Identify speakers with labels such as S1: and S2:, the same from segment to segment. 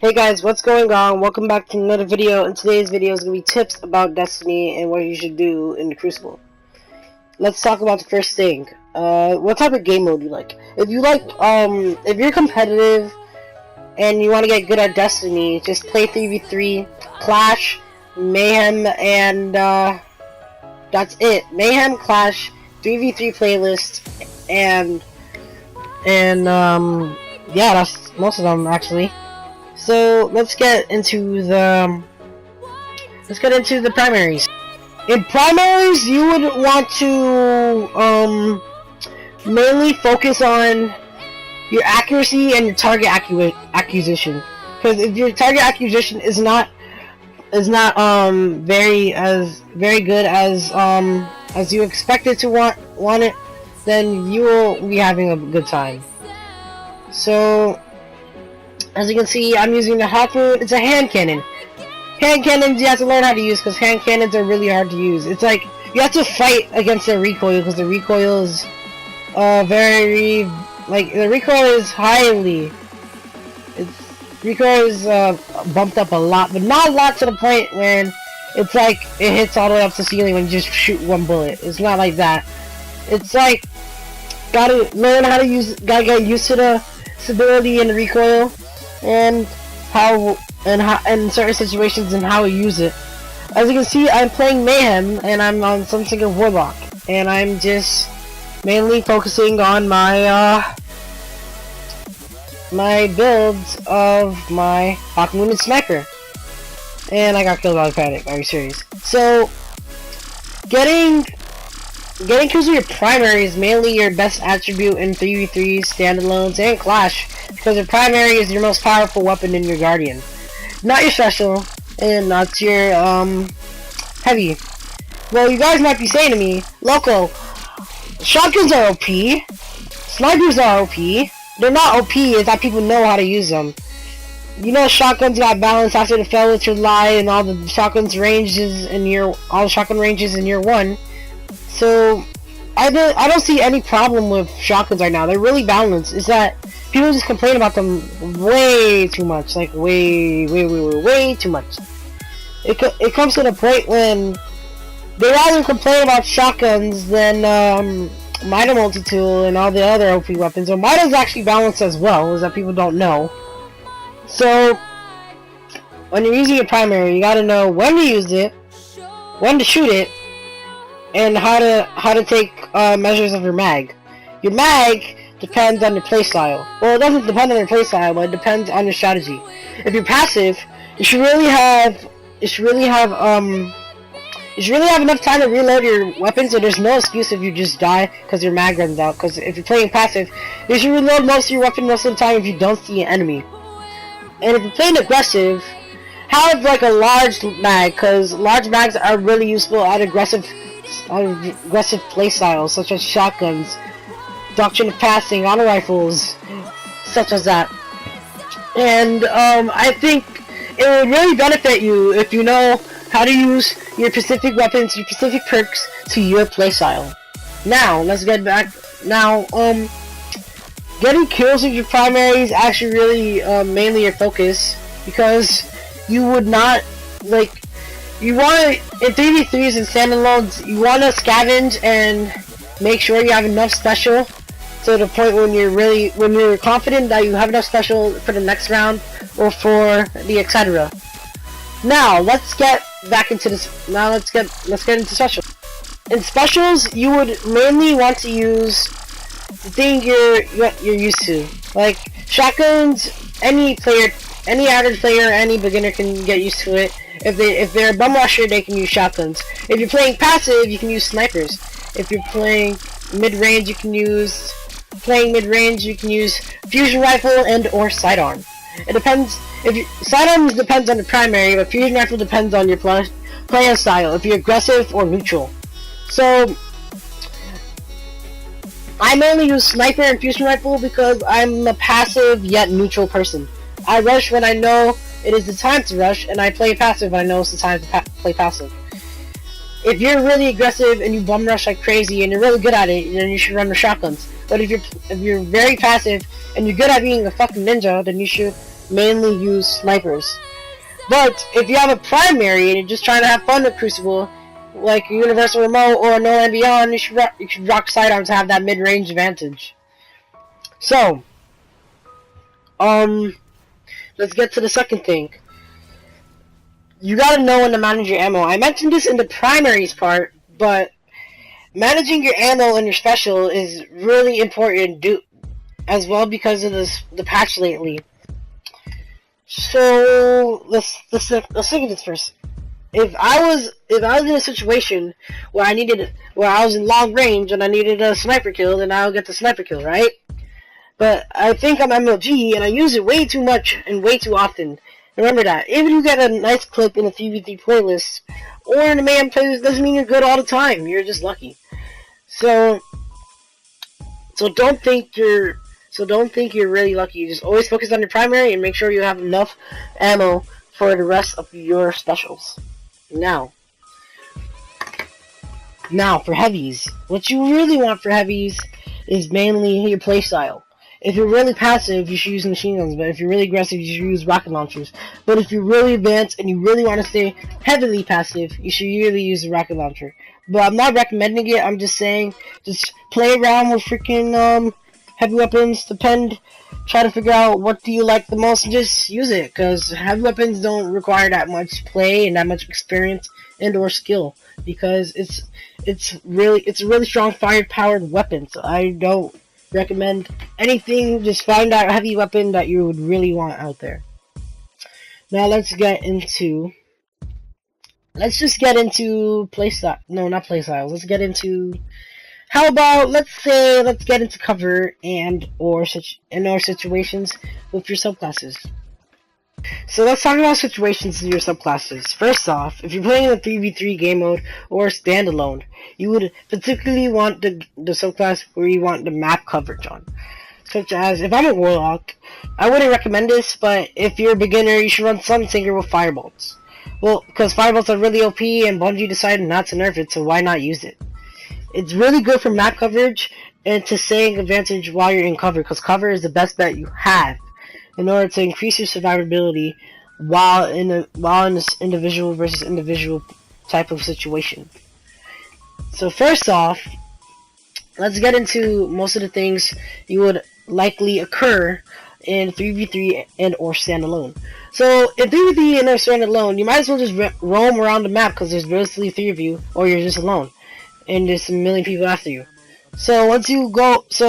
S1: Hey guys, what's going on? Welcome back to another video, and today's video is going to be tips about Destiny and what you should do in the Crucible. Let's talk about the first thing. What type of game mode you like? If if you're competitive and you want to get good at Destiny, just play 3v3, Clash, Mayhem, and that's it. Mayhem, Clash, 3v3 playlist, and yeah, that's most of them actually. So let's get into the primaries. In primaries, you would want to mainly focus on your accuracy and your target acquisition. Because if your target acquisition is not very good as you expect it to want it, then you will be having a good time. So, as you can see, I'm using the Harpoon. It's a hand cannon. Hand cannons you have to learn how to use, because hand cannons are really hard to use. It's like you have to fight against the recoil, because the recoil is recoil is bumped up a lot, but not a lot to the point when it's like it hits all the way up to the ceiling when you just shoot one bullet. It's not like that. It's like gotta learn how to use, gotta get used to the stability and the recoil, and how in certain situations and how to use it. As you can see, I'm playing Mayhem and I'm on some sort of Warlock, and I'm just mainly focusing on my my builds of my Hawk Moon and Sniper. And I got killed by the Panic. Are you serious? So getting kills with your primary is mainly your best attribute in 3v3s, standalones, and Clash, because your primary is your most powerful weapon in your Guardian. Not your special, and not your heavy. Well, you guys might be saying to me, Loco, shotguns are OP, snipers are OP. They're not OP, it's that people know how to use them. You know, shotguns got balance after the fell with your lie and all the shotgun ranges in year 1. So I don't see any problem with shotguns right now. They're really balanced. It's that people just complain about them way too much, like way too much. It comes to the point when they rather complain about shotguns than Mida multi-tool and all the other OP weapons. So Mida's actually balanced as well, is that people don't know. So when you're using your primary, you gotta know when to use it, when to shoot it, and how to take measures of your mag. Your mag depends on your playstyle. Well, it doesn't depend on your playstyle, but it depends on your strategy. If you're passive, you should really have enough time to reload your weapons, so there's no excuse if you just die because your mag runs out. Because if you're playing passive, you should reload most of your weapon most of the time if you don't see an enemy. And if you're playing aggressive, have like a large mag, because large mags are really useful at aggressive playstyles, such as shotguns, doctrine of passing, auto rifles, such as that. And I think it would really benefit you if you know how to use your specific weapons, your specific perks to your playstyle. Now, let's get back. Now, getting kills with your primary is actually really mainly your focus, because you would not, like, you want to, in 3v3s and standalones, you want to scavenge and make sure you have enough special to the point when you're confident that you have enough special for the next round or for the etc. Now let's get back into this. Now let's get into specials. In specials, you would mainly want to use the thing you're used to, like shotguns. Any average player, any beginner can get used to it. If they're a bum rusher, they can use shotguns. If you're playing passive, you can use snipers. If you're playing mid-range, you can use fusion rifle and or sidearm. It depends. Sidearms depends on the primary, but fusion rifle depends on your player style. If you're aggressive or neutral. So I mainly use sniper and fusion rifle because I'm a passive yet neutral person. I rush when I know it is the time to rush, and I play passive when I know it's the time to play passive. If you're really aggressive and you bum rush like crazy and you're really good at it, then you should run the shotguns. But if you're very passive and you're good at being a fucking ninja, then you should mainly use snipers. But if you have a primary and you're just trying to have fun with Crucible, like a Universal Remote or No Land Beyond, you should rock sidearms to have that mid-range advantage. So, let's get to the second thing. You gotta know when to manage your ammo. I mentioned this in the primaries part, but managing your ammo and your special is really important as well because of the patch lately. So let's look at this first. If I was in a situation where I was in long range and I needed a sniper kill, then I'll get the sniper kill, right? But I think I'm MLG and I use it way too much and way too often. Remember that. Even if you get a nice clip in a 3v3 playlist or in a mayhem playlist, doesn't mean you're good all the time. You're just lucky. So don't think you're really lucky. Just always focus on your primary and make sure you have enough ammo for the rest of your specials. Now for heavies. What you really want for heavies is mainly your playstyle. If you're really passive, you should use machine guns, but if you're really aggressive, you should use rocket launchers. But if you're really advanced and you really want to stay heavily passive, you should really use a rocket launcher. But I'm not recommending it, I'm just saying, just play around with freaking heavy weapons, try to figure out what do you like the most and just use it, because heavy weapons don't require that much play and that much experience and or skill, because it's a really strong fire-powered weapon, so I don't recommend anything. Just find out a heavy weapon that you would really want out there. Now let's get into playstyle. No, not playstyle. Let's get into let's get into cover and or situations with your subclasses. So let's talk about situations in your subclasses. First off, if you're playing in a 3v3 game mode or standalone, you would particularly want the subclass where you want the map coverage on. Such as, if I'm a Warlock, I wouldn't recommend this, but if you're a beginner, you should run Sunsinger with Firebolts. Well, because Firebolts are really OP and Bungie decided not to nerf it, so why not use it? It's really good for map coverage and to staying advantage while you're in cover, because cover is the best bet you have in order to increase your survivability while in this individual versus individual type of situation. So first off, let's get into most of the things you would likely occur in 3v3 and or standalone. So in 3v3 and or standalone, you might as well just roam around the map because there's basically 3 of you, or you're just alone and there's a million people after you. So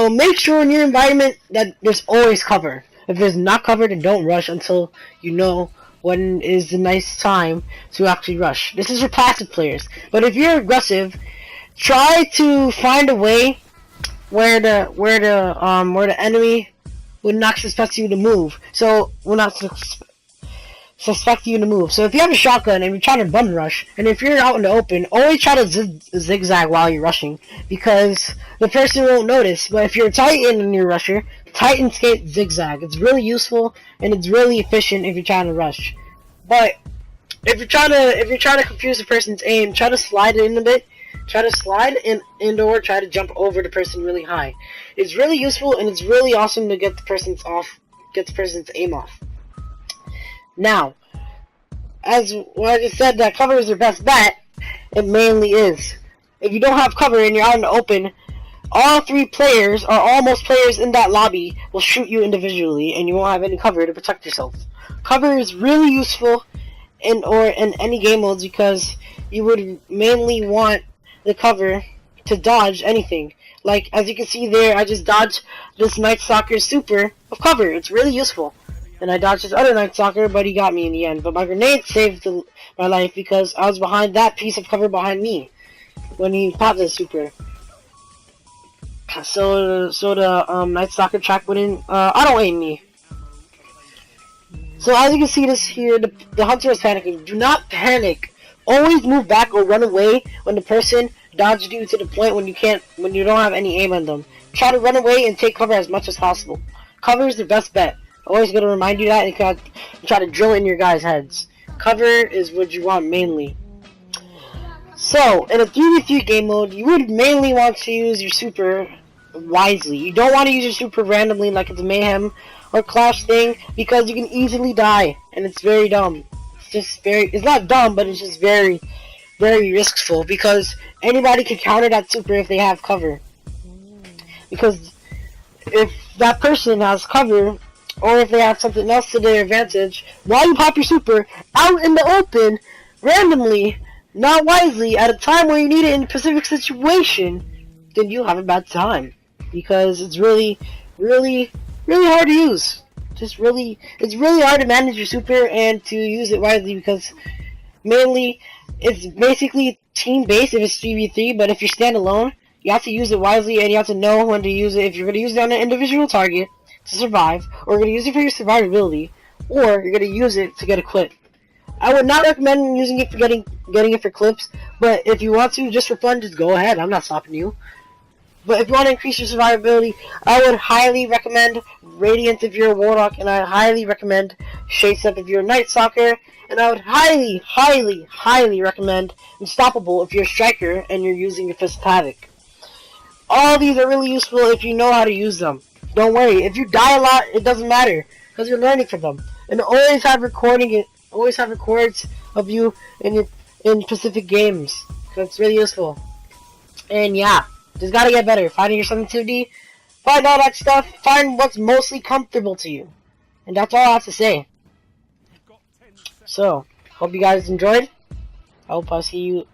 S1: make sure in your environment that there's always cover. If there's not cover, then don't rush until you know when is the nice time to actually rush. This is for passive players. But if you're aggressive, try to find a way where the enemy would not suspect you to move. So suspect you to move. So if you have a shotgun and you're trying to bum rush, and if you're out in the open, always try to zigzag while you're rushing, because the person won't notice. But if you're a Titan and you're a rusher, Titans can't zigzag. It's really useful and it's really efficient if you're trying to rush. But if you're trying to confuse the person's aim, try to slide it in a bit. Try to slide and or try to jump over the person really high. It's really useful and it's really awesome to get the person's aim off. Now, as I just said, that cover is your best bet. It mainly is. If you don't have cover and you're out in the open, all 3 players or almost players in that lobby will shoot you individually, and you won't have any cover to protect yourself. Cover is really useful in any game modes because you would mainly want the cover to dodge anything. Like as you can see there, I just dodged this Night Stalker super of cover. It's really useful. And I dodged this other Night Stalker, but he got me in the end. But my grenade saved my life because I was behind that piece of cover behind me when he popped the super. So the Night Stalker track wouldn't auto-aim me. So as you can see this here, the hunter is panicking. Do not panic. Always move back or run away when the person dodged you to the point when you don't have any aim on them. Try to run away and take cover as much as possible. Cover is the best bet. Always gonna remind you that and try to drill it in your guys' heads. Cover is what you want mainly. So, in a 3v3 game mode, you would mainly want to use your super wisely. You don't want to use your super randomly like it's a mayhem or clash thing, because you can easily die, and it's very dumb. It's not dumb, but it's just very, very riskful, because anybody can counter that super if they have cover. Because if that person has cover, or if they have something else to their advantage, while you pop your super out in the open, randomly, not wisely, at a time where you need it in a specific situation, then you'll have a bad time. Because it's really, really, really hard to use. It's really hard to manage your super and to use it wisely, because mainly it's basically team based if it's 3v3, but if you're standalone, you have to use it wisely and you have to know when to use it. If you're going to use it on an individual target to survive, or you're going to use it for your survivability, or you're going to use it to get a clip. I would not recommend using it for getting it for clips, but if you want to, just for fun, just go ahead. I'm not stopping you. But if you want to increase your survivability, I would highly recommend Radiant if you're a Warlock, and I highly recommend Shade Step if you're a Night Stalker, and I would highly, highly, highly recommend Unstoppable if you're a Striker and you're using your Fist of Havoc. All these are really useful if you know how to use them. Don't worry, if you die a lot, it doesn't matter, because you're learning from them. And always have records of you in specific games, because it's really useful. And yeah. Just gotta get better. Finding your sensitivity, find all that stuff, find what's mostly comfortable to you. And that's all I have to say. So, hope you guys enjoyed. I hope I see you